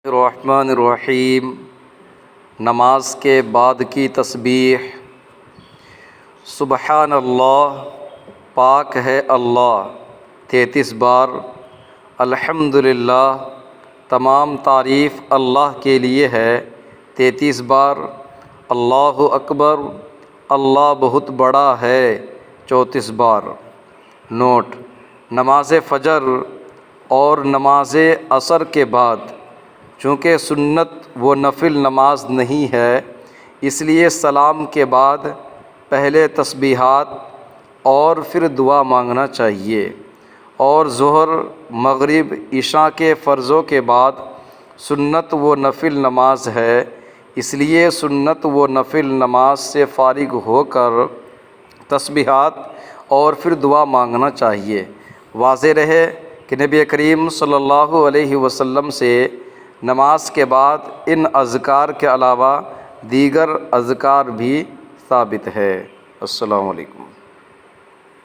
الرحمن الرحیم۔ نماز کے بعد کی تسبیح۔ سبحان اللہ، پاک ہے اللہ 33 بار۔ الحمدللہ، تمام تعریف اللہ کے لیے ہے 33 بار۔ اللہ اکبر، اللہ بہت بڑا ہے 34 بار۔ نوٹ: نماز فجر اور نماز عصر کے بعد چونکہ سنت و نفل نماز نہیں ہے، اس لیے سلام کے بعد پہلے تسبیحات اور پھر دعا مانگنا چاہیے، اور ظہر، مغرب، عشاء کے فرضوں کے بعد سنت و نفل نماز ہے، اس لیے سنت و نفل نماز سے فارغ ہو کر تسبیحات اور پھر دعا مانگنا چاہیے۔ واضح رہے کہ نبی کریم صلی اللہ علیہ وسلم سے نماز کے بعد ان اذکار کے علاوہ دیگر اذکار بھی ثابت ہے۔ السلام علیکم۔